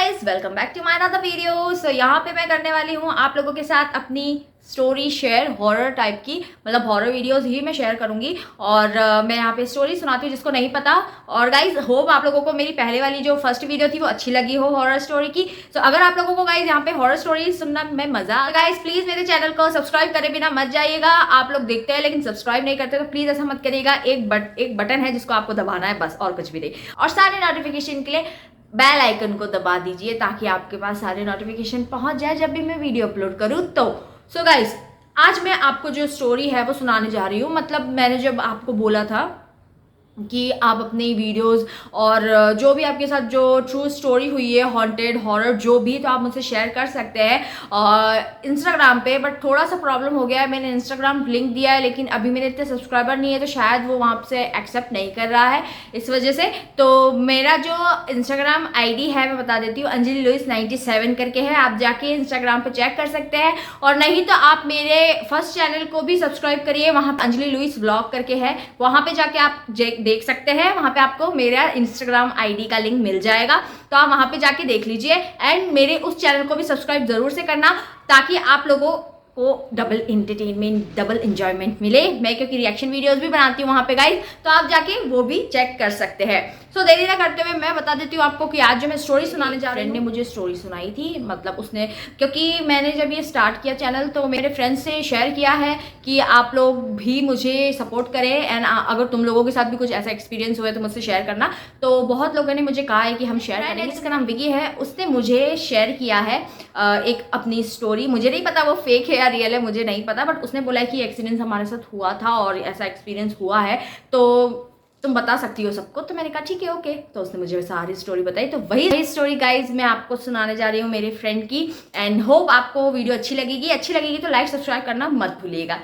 Guys welcome back to my another video. So यहाँ पे मैं करने वाली हूँ आप लोगों के साथ अपनी स्टोरी शेयर, हॉरर टाइप की, मतलब हॉरर वीडियोस ही मैं शेयर करूंगी। और मैं यहाँ पे स्टोरी सुनाती हूँ जिसको नहीं पता। और गाइज होप आप लोगों को मेरी पहले वाली जो फर्स्ट वीडियो थी वो अच्छी लगी हो हॉरर स्टोरी की। सो अगर आप लोगों को गाइज यहाँ पे हॉरर स्टोरी सुनना में मजा, गाइज प्लीज मेरे चैनल को सब्सक्राइब करे बिना मत जाइएगा। आप लोग देखते हैं लेकिन सब्सक्राइब नहीं करते, तो प्लीज ऐसा मत करिएगा। एक बटन है जिसको आपको दबाना है, बस, और कुछ भी नहीं। और सारे नोटिफिकेशन के लिए बेल आइकन को दबा दीजिए ताकि आपके पास सारे नोटिफिकेशन पहुंच जाए जब भी मैं वीडियो अपलोड करूं तो। सो गाइस, आज मैं आपको जो स्टोरी है वो सुनाने जा रही हूँ। मतलब मैंने जब आपको बोला था कि आप अपनी वीडियोस और जो भी आपके साथ जो ट्रू स्टोरी हुई है, हॉन्टेड, हॉरर, जो भी, तो आप मुझसे शेयर कर सकते हैं इंस्टाग्राम पे। बट थोड़ा सा प्रॉब्लम हो गया है, मैंने इंस्टाग्राम लिंक दिया है लेकिन अभी मेरे इतने सब्सक्राइबर नहीं है तो शायद वो वहाँ से एक्सेप्ट नहीं कर रहा है, इस वजह से। तो मेरा जो इंस्टाग्राम आईडी है मैं बता देती हूँ, अंजलि लुइस 97 करके है। आप जाके इंस्टाग्राम पे चेक कर सकते हैं। और नहीं तो आप मेरे फर्स्ट चैनल को भी सब्सक्राइब करिए, वहाँ अंजलि लुइस व्लॉग करके है, वहाँ पे जाके आप देख सकते हैं। वहां पे आपको मेरा इंस्टाग्राम आईडी का लिंक मिल जाएगा, तो आप वहां पे जाके देख लीजिए। एंड मेरे उस चैनल को भी सब्सक्राइब जरूर से करना ताकि आप लोगों को डबल इंटरटेनमेंट, डबल इंजॉयमेंट मिले। मैं क्योंकि रिएक्शन वीडियोस भी बनाती हूँ वहां पे गाइस, तो आप जाके वो भी चेक कर सकते हैं। सो देरी ना करते हुए मैं बता देती हूँ आपको कि आज जो मैं स्टोरी सुनाने जा रही हूँ, फ्रेंड ने मुझे स्टोरी सुनाई थी। मतलब उसने, क्योंकि मैंने जब ये स्टार्ट किया चैनल तो मेरे फ्रेंड्स से शेयर किया है कि आप लोग भी मुझे सपोर्ट करें एंड अगर तुम लोगों के साथ भी कुछ ऐसा एक्सपीरियंस हुआ है तो मुझसे शेयर करना। तो बहुत लोगों ने मुझे कहा है कि हम शेयर करेंगे। इसका नाम विकी है, उसने मुझे शेयर किया है एक अपनी स्टोरी। मुझे नहीं पता वो फेक है या रियल है, मुझे नहीं पता, बट उसने बोला है कि एक्सीडेंस हमारे साथ हुआ था और ऐसा एक्सपीरियंस हुआ है तो तुम बता सकती हो सबको। तो मैंने कहा ठीक है, ओके। तो उसने मुझे सारी स्टोरी बताई, तो वही स्टोरी गाइज मैं आपको सुनाने जा रही हूँ मेरे फ्रेंड की। एंड होप आपको वीडियो अच्छी लगेगी तो लाइक सब्सक्राइब करना मत भूलिएगा।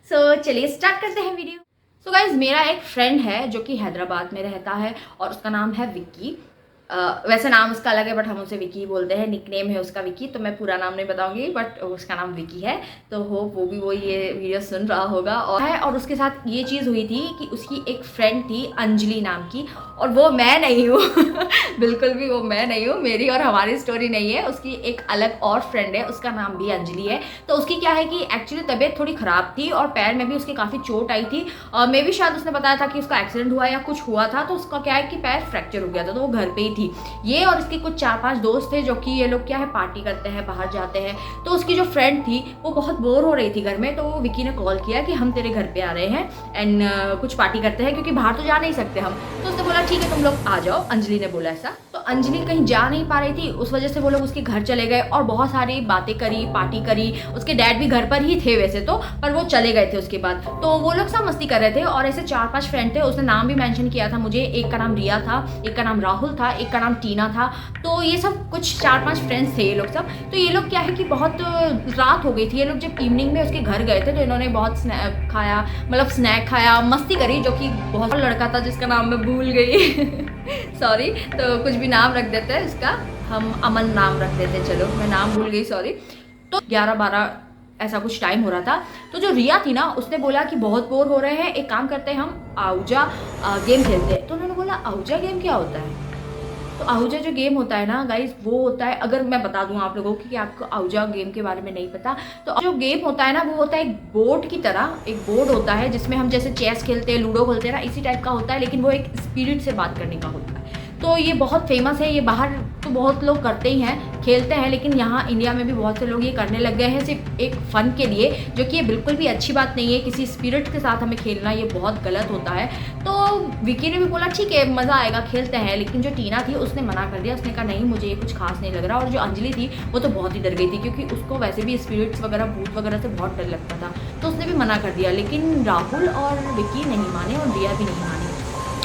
सो चलिए स्टार्ट करते हैं वीडियो। सो गाइज मेरा एक फ्रेंड है जो कि हैदराबाद में रहता है और उसका नाम है विक्की। वैसे नाम उसका अलग है बट हम उसे विकी बोलते हैं, निकनेम है उसका विकी। तो मैं पूरा नाम नहीं बताऊंगी बट उसका नाम विकी है। तो होप वो ये वीडियो सुन रहा होगा। और उसके साथ ये चीज़ हुई थी कि उसकी एक फ्रेंड थी अंजलि नाम की, और वो मैं नहीं हूँ बिल्कुल भी वो मैं नहीं हूँ, मेरी और हमारी स्टोरी नहीं है। उसकी एक अलग और फ्रेंड है, उसका नाम भी अंजलि है। तो उसकी क्या है कि एक्चुअली तबीयत थोड़ी ख़राब थी और पैर में भी उसके काफ़ी चोट आई थी। मे भी शायद उसने बताया था कि उसका एक्सीडेंट हुआ या कुछ हुआ था, तो उसका क्या है कि पैर फ्रैक्चर हो गया था, तो वो घर पे ही थी। ये और इसके कुछ 4-5 दोस्त थे जो कि ये लोग क्या है पार्टी करते हैं, बाहर जाते हैं। तो उसकी जो फ्रेंड थी वो बहुत बोर हो रही थी घर में, तो विकी ने कॉल किया कि हम तेरे घर पे आ रहे हैं एंड कुछ पार्टी करते हैं क्योंकि बाहर तो जा नहीं सकते हम। तो उसने बोला ठीक है तुम लोग आ जाओ, अंजलि ने बोला ऐसा। तो अंजलि कहीं जा नहीं पा रही थी, उस वजह से वो लोग उसके घर चले गए और बहुत सारी बातें करी, पार्टी करी। उसके डैड भी घर पर ही थे वैसे तो, पर वो चले गए थे उसके बाद। तो वो लोग सब मस्ती कर रहे थे और ऐसे 4-5 फ्रेंड थे। उसने नाम भी मेंशन किया था मुझे, एक का नाम रिया था, एक का नाम राहुल था, एक का नाम टीना था। तो ये सब कुछ 4-5 फ्रेंड्स थे ये लोग सब। तो ये लोग क्या है कि बहुत रात हो गई थी, ये लोग जब इवनिंग में उसके घर गए थे तो इन्होंने बहुत स्नैक खाया, मतलब स्नैक खाया, मस्ती करी। जो कि बहुत लड़का था जिसका नाम मैं भूल गई सॉरी। तो कुछ भी नाम रख देते हैं इसका, हम अमन नाम रख देते हैं, चलो मैं नाम भूल गई, सॉरी। तो 11-12 ऐसा कुछ टाइम हो रहा था। तो जो रिया थी ना उसने बोला कि बहुत बोर हो रहे हैं, एक काम करते हैं हम आहूजा गेम खेलते हैं। तो उन्होंने बोला आहूजा गेम क्या होता है? तो आहूजा जो गेम होता है ना गाइज, वो होता है, अगर मैं बता दूं आप लोगों को कि आपको आहूजा गेम के बारे में नहीं पता, तो जो गेम होता है ना वो होता है एक बोर्ड की तरह। एक बोर्ड होता है जिसमें हम जैसे चेस खेलते हैं, लूडो खेलते हैं ना, इसी टाइप का होता है, लेकिन वो एक स्पिरिट से बात करने का होता है। तो ये बहुत फेमस है, ये बाहर तो बहुत लोग करते ही हैं, खेलते हैं, लेकिन यहाँ इंडिया में भी बहुत से लोग ये करने लग गए हैं सिर्फ एक फ़न के लिए, जो कि ये बिल्कुल भी अच्छी बात नहीं है। किसी स्पिरिट के साथ हमें खेलना ये बहुत गलत होता है। तो विकी ने भी बोला ठीक है मज़ा आएगा, खेलते हैं। लेकिन जो टीना थी उसने मना कर दिया, उसने कहा नहीं मुझे ये कुछ खास नहीं लग रहा। और जो अंजलि थी वो तो बहुत ही डर गई थी क्योंकि उसको वैसे भी स्पिरिट्स वगैरह, भूत वगैरह से बहुत डर लगता था, तो उसने भी मना कर दिया। लेकिन राहुल और विकी नहीं माने और रिया भी नहीं मानी।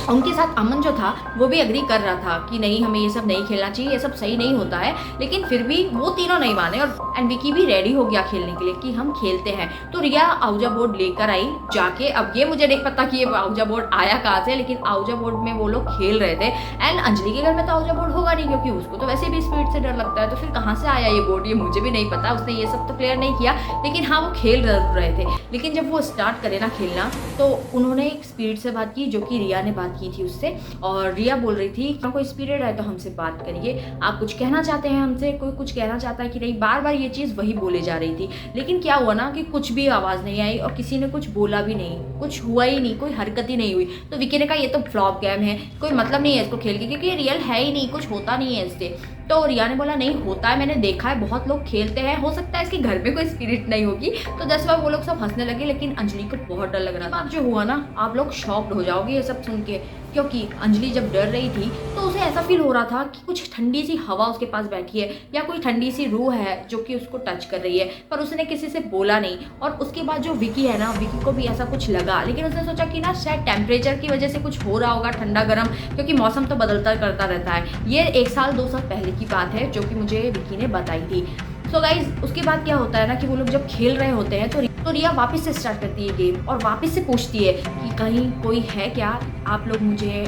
उनके साथ अमन जो था वो भी एग्री कर रहा था कि नहीं हमें ये सब नहीं खेलना चाहिए, ये सब सही नहीं होता है, लेकिन फिर भी वो तीनों नहीं माने। और एंड विकी भी रेडी हो गया खेलने के लिए कि हम खेलते हैं। तो रिया आहूजा बोर्ड लेकर आई जाके। अब ये मुझे नहीं पता कि ये आहूजा बोर्ड आया कहाँ से, लेकिन आहूजा बोर्ड में वो लोग खेल रहे थे। एंड अंजलि के घर में तो आहूजा बोर्ड होगा नहीं क्योंकि उसको तो वैसे भी स्पीड से डर लगता है, तो फिर कहाँ से आया ये बोर्ड ये मुझे भी नहीं पता। उसने ये सब तो क्लियर नहीं किया, लेकिन हाँ वो खेल रहे थे। लेकिन जब वो स्टार्ट करे ना खेलना तो उन्होंने एक स्पीड से बात की, जो कि रिया ने बात की थी उससे, और रिया बोल रही थी कि कोई स्पिरिट है तो हमसे बात करिए, आप कुछ कहना चाहते हैं हमसे, कोई कुछ कहना चाहता है कि नहीं, बार बार ये चीज़ वही बोले जा रही थी। लेकिन क्या हुआ ना कि कुछ भी आवाज़ नहीं आई और किसी ने कुछ बोला भी नहीं, कुछ हुआ ही नहीं, कोई हरकत ही नहीं हुई। तो विकी ने कहा ये तो फ्लॉप गेम है, कोई मतलब नहीं है इसको खेल के, क्योंकि ये रियल है ही नहीं, कुछ होता नहीं है इससे। तो रिया ने बोला नहीं होता है, मैंने देखा है, बहुत लोग खेलते हैं, हो सकता है इसके घर में कोई स्पिरिट नहीं होगी। तो 10 बार वो लोग सब हंसने लगे, लेकिन अंजलि को बहुत डर लग रहा था। जो हुआ ना, आप लोग शॉक्ड हो जाओगे ये सब सुन के, क्योंकि अंजलि जब डर रही थी तो उसे ऐसा फील हो रहा था कि कुछ ठंडी सी हवा उसके पास बैठी है या कोई ठंडी सी रूह है जो कि उसको टच कर रही है, पर उसने किसी से बोला नहीं। और उसके बाद जो विकी है ना, विकी को भी ऐसा कुछ लगा, लेकिन उसने सोचा कि ना शायद टेम्परेचर की वजह से कुछ हो रहा होगा, ठंडा गर्म, क्योंकि मौसम तो बदलता करता रहता है। ये 1 साल 2 साल पहले की बात है जो कि मुझे विकी ने बताई थी। सो गाइज, उसके बाद क्या होता है ना कि वो लोग जब खेल रहे होते हैं तो रिया वापस से स्टार्ट करती है गेम और वापस से पूछती है कि कहीं कोई है क्या, आप लोग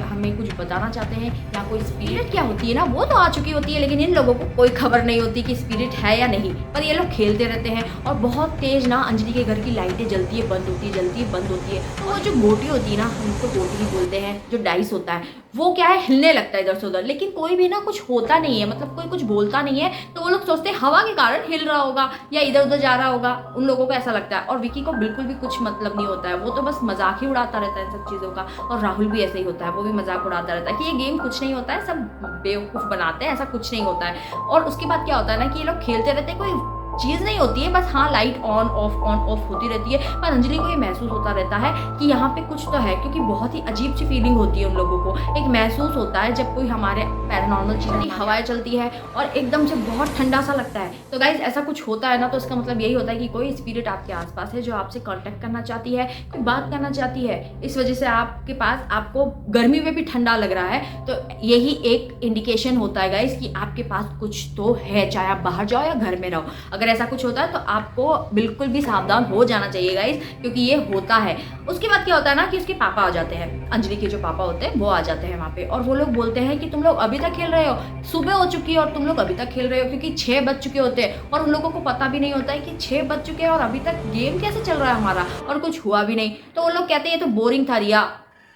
हमें कुछ बताना चाहते हैं, या कोई स्पिरिट क्या होती है ना, वो तो आ चुकी होती है, लेकिन इन लोगों को कोई खबर नहीं होती कि स्पिरिट है या नहीं। पर ये लोग खेलते रहते हैं और बहुत तेज ना अंजलि के घर की लाइटें जलती है, बंद होती है, जलती है, बंद होती है। तो वो जो गोटी होती है ना, हम उसको गोटी ही बोलते हैं, जो डाइस होता है वो क्या है, हिलने लगता है इधर से उधर, लेकिन कोई भी ना कुछ होता नहीं है, मतलब कोई कुछ बोलता नहीं है। तो वो लोग सोचते हैं हवा के कारण हिल रहा होगा या इधर उधर जा रहा होगा, उन लोगों को ऐसा लगता है। और विकी को बिल्कुल भी कुछ मतलब नहीं होता है, वो तो बस मजाक ही उड़ाता रहता है इन सब चीज़ों का। और राहुल भी ऐसे ही होता है, वो भी मजाक उड़ाता रहता है कि ये गेम कुछ नहीं होता है, सब बेवकूफ़ बनाते हैं, ऐसा कुछ नहीं होता है। और उसके बाद क्या होता है ना कि ये लोग खेलते रहते हैं, कोई चीज़ नहीं होती है, बस हाँ लाइट ऑन ऑफ होती रहती है। पर अंजलि को ये महसूस होता रहता है कि यहाँ पे कुछ तो है, क्योंकि बहुत ही अजीब सी फीलिंग होती है उन लोगों को। एक महसूस होता है जब कोई हमारे पैरानॉर्मल चीज़, हवाएं चलती है और एकदम से बहुत ठंडा सा लगता है। तो गाइज ऐसा कुछ होता है ना, तो इसका मतलब यही होता है कि कोई स्पिरिट आपके आसपास है जो आपसे कॉन्टेक्ट करना चाहती है, कोई बात करना चाहती है। इस वजह से आपके पास, आपको गर्मी में भी ठंडा लग रहा है, तो यही एक इंडिकेशन होता है गाइज कि आपके पास कुछ तो है, चाहे आप बाहर जाओ या घर में रहो। अगर ऐसा कुछ होता है तो आपको बिल्कुल भी सावधान हो जाना चाहिए गाइज, क्योंकि ये होता है। उसके बाद क्या होता है ना कि उसके पापा आ जाते हैं, अंजलि के जो पापा होते हैं वो आ जाते हैं वहाँ पे, और वो लोग बोलते हैं कि तुम लोग अभी तक खेल रहे हो, सुबह हो चुकी है और तुम लोग अभी तक खेल रहे हो, क्योंकि 6 बज चुके होते हैं। और उन लोगों को पता भी नहीं होता है कि 6 बज चुके हैं और अभी तक गेम कैसे चल रहा है हमारा और कुछ हुआ भी नहीं। तो वो लोग कहते हैं ये तो बोरिंग था रिया,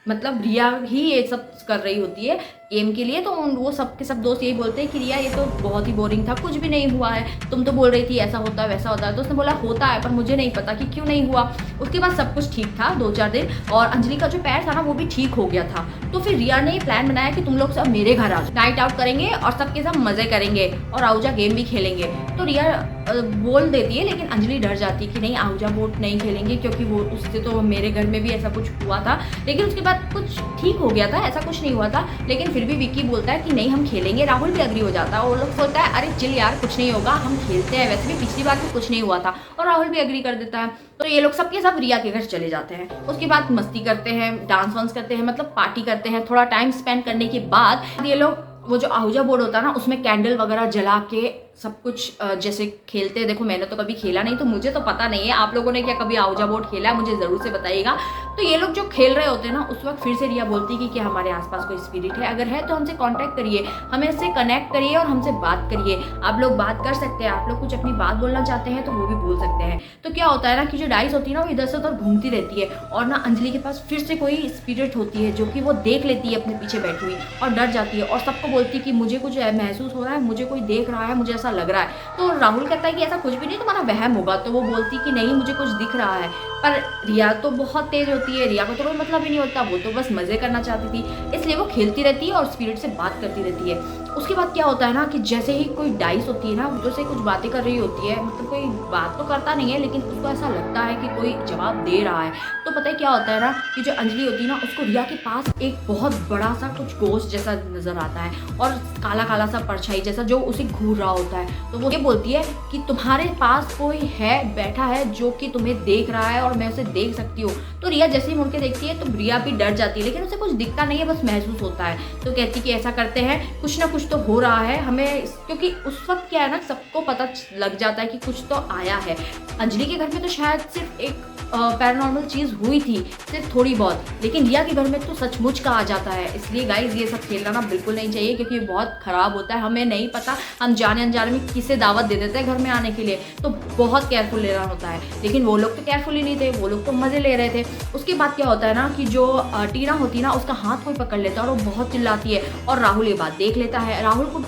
मतलब रिया ही ये सब कर रही होती है गेम के लिए। तो वो सब के सब दोस्त यही बोलते हैं कि रिया ये तो बहुत ही बोरिंग था, कुछ भी नहीं हुआ है, तुम तो बोल रही थी ऐसा होता है वैसा होता है। तो उसने बोला होता है, पर मुझे नहीं पता कि क्यों नहीं हुआ। उसके बाद सब कुछ ठीक था 2-4 दिन, और अंजलि का जो पैर था ना वो भी ठीक हो गया था। तो फिर रिया ने प्लान बनाया कि तुम लोग सब मेरे घर आ जाओ, नाइट आउट करेंगे और सबके सब मजे करेंगे और आउजा गेम भी खेलेंगे। तो रिया बोल देती है, लेकिन अंजलि डर जाती है कि नहीं आउजा बोट नहीं खेलेंगे, क्योंकि वो उससे तो मेरे घर में भी ऐसा कुछ हुआ था। लेकिन उसके बाद कुछ ठीक हो गया था, ऐसा कुछ नहीं हुआ था। लेकिन फिर भी विक्की बोलता है कि नहीं हम खेलेंगे, राहुल भी एग्री हो जाता है। और वो लोग बोलता है अरे चिल यार कुछ नहीं होगा, हम खेलते हैं, वैसे भी पिछली बार भी कुछ नहीं हुआ था। और राहुल भी एग्री कर देता है। तो ये लोग सबके सब रिया के घर चले जाते हैं। उसके बाद मस्ती करते हैं, डांस वांस करते हैं, मतलब पार्टी करते हैं। थोड़ा टाइम स्पेंड करने के बाद ये लोग वो जो आहूजा बोर्ड होता है ना उसमें कैंडल वगैरह जला के सब कुछ जैसे खेलते हैं। देखो मैंने तो कभी खेला नहीं तो मुझे तो पता नहीं है, आप लोगों ने क्या कभी आहूजा बोर्ड खेला है मुझे ज़रूर से बताइएगा। तो ये लोग जो खेल रहे होते हैं ना उस वक्त फिर से रिया बोलती है कि क्या हमारे आसपास कोई स्पिरिट है, अगर है तो हमसे कांटेक्ट करिए, हमें इससे कनेक्ट करिए और हमसे बात करिए। आप लोग बात कर सकते हैं, आप लोग कुछ अपनी बात बोलना चाहते हैं तो वो भी बोल सकते हैं। तो क्या होता है ना कि जो डाइस होती है ना वो इधर से उधर घूमती रहती है, और ना अंजलि के पास फिर से कोई स्पिरिट होती है जो कि वो देख लेती है अपने पीछे बैठी हुई और डर जाती है और सबको बोलती है कि मुझे कुछ महसूस हो रहा है, मुझे कोई देख रहा है, मुझे ऐसा लग रहा है। तो राहुल कहता है कि ऐसा कुछ भी नहीं, तुम्हारा वहम होगा। तो वो बोलती कि नहीं मुझे कुछ दिख रहा है। पर रिया तो बहुत तेज होती है, रिया को तो कोई मतलब ही नहीं होता, वो तो बस मजे करना चाहती थी, इसलिए वो खेलती रहती है और स्पिरिट से बात करती रहती है। उसके बाद क्या होता है ना कि जैसे ही कोई डाइस होती है ना जो से कुछ बातें कर रही होती है, मतलब कोई बात तो करता नहीं है लेकिन उसको ऐसा लगता है कि कोई जवाब दे रहा है। तो पता है क्या होता है ना कि जो अंजलि होती है ना उसको रिया के पास एक बहुत बड़ा सा कुछ गोश्त जैसा नजर आता है और काला काला सा परछाई जैसा जो उसे घूर रहा होता है। तो वो ये बोलती है कि तुम्हारे पास कोई है, बैठा है जो कि तुम्हें देख रहा है और मैं उसे देख सकती हूँ। तो रिया जैसे ही मुड़ के देखती है तो रिया भी डर जाती है, लेकिन उसे कुछ दिखता नहीं है, बस महसूस होता है। तो कहती कि ऐसा करते हैं, कुछ ना कुछ कुछ तो हो रहा है हमें, क्योंकि उस वक्त क्या है ना, सबको पता लग जाता है कि कुछ तो आया है। अंजलि के घर में तो शायद सिर्फ एक पैरानॉर्मल चीज़ हुई थी, सिर्फ थोड़ी बहुत, लेकिन रिया के घर में तो सचमुच का आ जाता है। इसलिए गाइज ये सब खेलना ना बिल्कुल नहीं चाहिए, क्योंकि बहुत ख़राब होता है। हमें नहीं पता, हम जाने अनजाने में किसे दावत दे देते हैं घर में आने के लिए, तो बहुत केयरफुल लेना होता है। लेकिन वो लोग तो केयरफुल ही नहीं थे, वो लोग तो मज़े ले रहे थे। उसके बाद क्या होता है ना कि जो टीना होती है ना, उसका हाथ कोई पकड़ लेता है और वो बहुत चिल्लाती है, और राहुल ये बात देख लेता है। राहुल को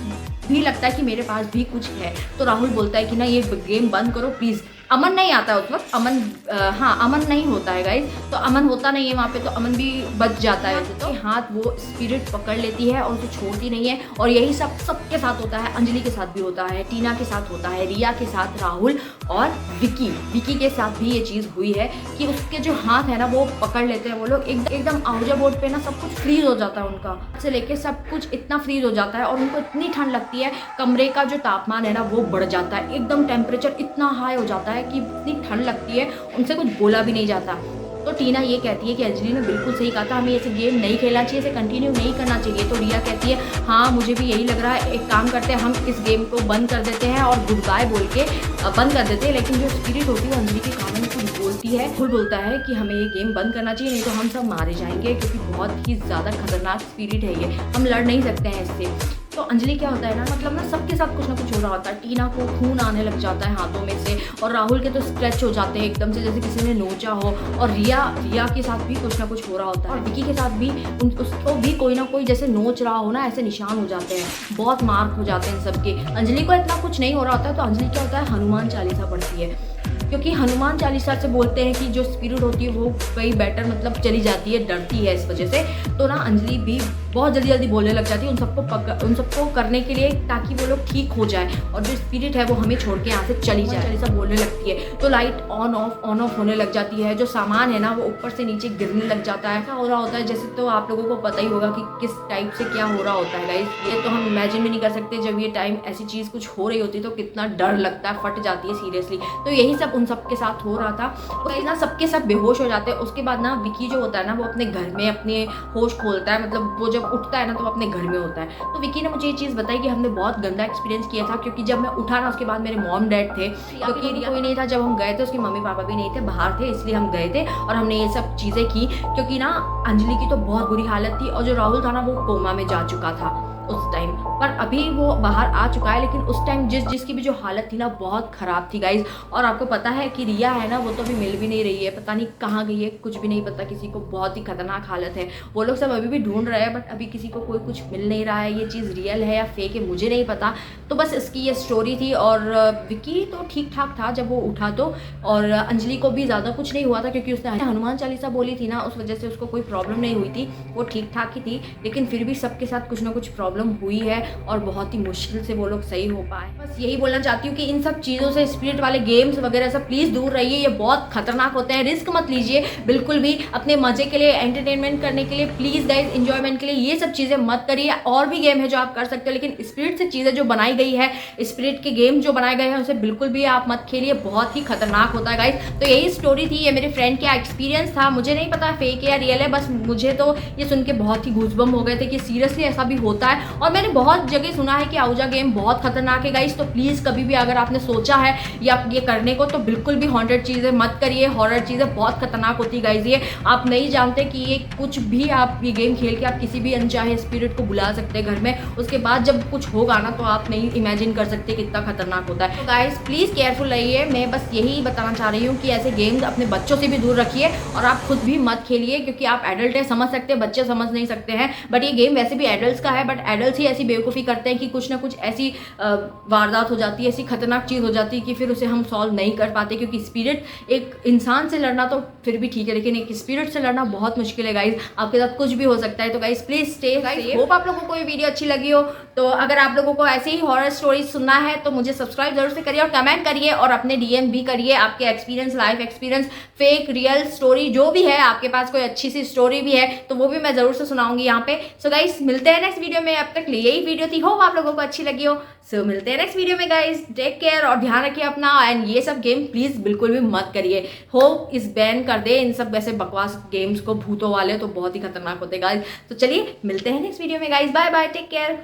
भी लगता है कि मेरे पास भी कुछ है, तो राहुल बोलता है कि ना ये गेम बंद करो प्लीज़। अमन नहीं आता है उस वक्त, अमन नहीं होता है गाइज, तो अमन होता नहीं है वहाँ पे, तो अमन भी बच जाता है। तो हाथ वो स्पिरिट पकड़ लेती है और उसे छोड़ती नहीं है। और यही सब सबके साथ होता है, अंजलि के साथ भी होता है, टीना के साथ होता है, रिया के साथ, राहुल और विकी के साथ भी ये चीज़ हुई है कि उसके जो हाथ है ना वो पकड़ लेते हैं वो लोग। एकदम आउजा बोर्ड पे ना सब कुछ फ्रीज हो जाता है, उनका से लेके सब कुछ इतना फ्रीज हो जाता है, और उनको इतनी ठंड लगती है, कमरे का जो तापमान है ना वो बढ़ जाता है, एकदम टेम्परेचर इतना हाई हो जाता है कि इतनी ठंड लगती है, उनसे कुछ बोला भी नहीं जाता। तो टीना ये कहती है कि अंजलि ने बिल्कुल सही कहा था, हमें ऐसे गेम नहीं खेलना चाहिए, इसे कंटिन्यू नहीं करना चाहिए। तो रिया कहती है हाँ मुझे भी यही लग रहा है, एक काम करते हैं, हम इस गेम को बंद कर देते हैं और गुड बाय बोल के बंद कर देते हैं। लेकिन जो स्पिरिट होती है वो अंजलि के कानों में कुछ बोलती है, फुल बोलता है कि हमें ये गेम बंद करना चाहिए, नहीं तो हम सब मारे जाएंगे, क्योंकि बहुत ही ज़्यादा खतरनाक स्पिरिट है ये, हम लड़ नहीं सकते हैं इससे। तो अंजलि क्या होता है ना, मतलब ना सबके साथ कुछ ना कुछ हो रहा होता है। टीना को खून आने लग जाता है हाथों में से, और राहुल के तो स्क्रैच हो जाते हैं एकदम से, जैसे किसी ने नोचा हो। और रिया के साथ भी कुछ ना कुछ हो रहा होता है, और विकी के साथ भी उसको भी कोई ना कोई जैसे नोच रहा हो ना, ऐसे निशान हो जाते हैं, बहुत मार्क हो जाते हैं सबके। अंजलि को इतना कुछ नहीं हो रहा होता है, तो अंजलि क्या होता है, हनुमान चालीसा पढ़ती है, क्योंकि हनुमान चालीसा से बोलते हैं कि जो स्पिरिट होती है वो कई बेटर मतलब चली जाती है, डरती है इस वजह से। तो ना अंजलि भी बहुत जल्दी बोलने लग जाती है उन सबको करने के लिए, ताकि वो लोग ठीक हो जाए और जो स्पिरिट है वो हमें छोड़ के यहाँ से चली जाए। चालीसा बोलने लगती है तो लाइट ऑन ऑफ होने लग जाती है, जो सामान है ना वो ऊपर से नीचे गिरने लग जाता है। क्या हो रहा होता है जैसे, तो आप लोगों को पता ही होगा कि किस टाइप से क्या हो रहा होता है गाइस, ये तो हम इमेजिन भी नहीं कर सकते। जब ये टाइम ऐसी चीज़ कुछ हो रही होती है तो कितना डर लगता है, फट जाती है सीरियसली। तो यही सब उन सबके साथ हो रहा था, तो ना सबके सब बेहोश हो जाते हैं। उसके बाद ना विकी जो होता है ना वो अपने घर में अपने होश खोलता है, मतलब वो जब उठता है ना तो वो अपने घर में होता है। तो विकी ने मुझे ये चीज़ बताई कि हमने बहुत गंदा एक्सपीरियंस किया था, क्योंकि जब मैं उठा ना उसके बाद मेरे मॉम डैड थे, क्योंकि कोई नहीं था जब हम गए थे, उसके मम्मी पापा भी नहीं थे, बाहर थे, इसलिए हम गए थे और हमने ये सब चीज़ें की। क्योंकि ना अंजलि की तो बहुत बुरी हालत थी, और जो राहुल था ना वो कोमा में जा चुका था उस टाइम पर, अभी वो बाहर आ चुका है, लेकिन उस टाइम जिसकी भी जो हालत थी ना बहुत ख़राब थी गाइज। और आपको पता है कि रिया है ना वो तो अभी मिल भी नहीं रही है, पता नहीं कहाँ गई है, कुछ भी नहीं पता किसी को, बहुत ही खतरनाक हालत है। वो लोग सब अभी भी ढूंढ रहे हैं, बट अभी किसी को कोई कुछ मिल नहीं रहा है। ये चीज़ रियल है या फेक है मुझे नहीं पता। तो बस इसकी ये स्टोरी थी, और विकी तो ठीक ठाक था जब वो उठा तो, और अंजलि को भी ज़्यादा कुछ नहीं हुआ था, क्योंकि उसने हनुमान चालीसा बोली थी ना, उस वजह से उसको कोई प्रॉब्लम नहीं हुई थी, वो ठीक ठाक ही थी। लेकिन फिर भी सबके साथ कुछ ना कुछ प्रॉब्लम हुई है, और बहुत ही मुश्किल से वो लोग सही हो पाए। बस यही बोलना चाहती हूँ कि इन सब चीज़ों से, स्पिरिट वाले गेम्स वगैरह सब प्लीज़ दूर रहिए, ये बहुत खतरनाक होते हैं, रिस्क मत लीजिए बिल्कुल भी। अपने मजे के लिए, एंटरटेनमेंट करने के लिए, प्लीज़ गाइज एंजॉयमेंट के लिए ये सब चीज़ें मत करिए। और भी गेम है जो आप कर सकते हो, लेकिन स्पिरिट से चीज़ें जो बनाई गई है, स्पिरिट के गेम जो बनाए गए हैं उसे बिल्कुल भी आप मत खेलिए, बहुत ही खतरनाक होता है गाइज। तो यही स्टोरी थी, ये मेरे फ्रेंड का एक्सपीरियंस था, मुझे नहीं पता फेक है या रियल है, बस मुझे तो ये सुन के बहुत ही गूज़बम्प हो गए थे कि सीरियसली ऐसा भी होता है। और मैंने बहुत जगह सुना है कि आउजा गेम बहुत खतरनाक है गाइस, तो प्लीज़ कभी भी अगर आपने सोचा है या ये करने को, तो बिल्कुल भी हॉन्टेड चीज़ें मत करिए। हॉरर चीज़ें बहुत खतरनाक होती है गाइस, ये आप नहीं जानते कि ये कुछ भी, आप ये गेम खेल के आप किसी भी अनचाहे स्पिरिट को बुला सकते हैं घर में। उसके बाद जब कुछ होगा ना तो आप नहीं इमेजिन कर सकते कितना खतरनाक होता है। तो गाइस प्लीज़ केयरफुल रहिए, मैं बस यही बताना चाह रही हूँ कि ऐसे गेम्स अपने बच्चों से भी दूर रखिए, और आप खुद भी मत खेलिए, क्योंकि आप एडल्ट है, समझ सकते हैं, बच्चे समझ नहीं सकते हैं। बट ये गेम वैसे भी एडल्ट्स का है, बट एडल्ट्स ही ऐसी बेवकूफ़ी करते हैं कि कुछ ना कुछ ऐसी वारदात हो जाती है, ऐसी खतरनाक चीज़ हो जाती है कि फिर उसे हम सॉल्व नहीं कर पाते। क्योंकि स्पिरिट, एक इंसान से लड़ना तो फिर भी ठीक है, लेकिन एक स्पिरिट से लड़ना बहुत मुश्किल है गाइज, आपके साथ कुछ भी हो सकता है। तो guys please stay guys. Hope आप लोगों को ये वीडियो अच्छी लगी हो। तो अगर आप लोगों को ऐसे ही हॉरर स्टोरीज सुनना है तो मुझे सब्सक्राइब जरूर से करिए, और कमेंट करिए, और अपने डीएम भी करिए आपके experience, life experience, fake real story जो भी है, आपके पास कोई अच्छी सी स्टोरी भी है तो वो भी मैं जरूर से सुनाऊंगी यहाँ पे। सो गाइज मिलते हैं नेक्स्ट वीडियो में, अब तक यही वीडियो थी, होप आप लोगों को अच्छी लगी हो। सो मिलते हैं नेक्स्ट वीडियो में गाइज, टेक केयर और ध्यान रखिए अपना, एंड ये सब गेम प्लीज बिल्कुल भी मत करिए। होप इस बैन कर दे इन सब वैसे बकवास गेम्स को, भूतों वाले तो बहुत ही खतरनाक होते गाइज। तो चलिए मिलते हैं नेक्स्ट वीडियो में guys, bye bye, take care.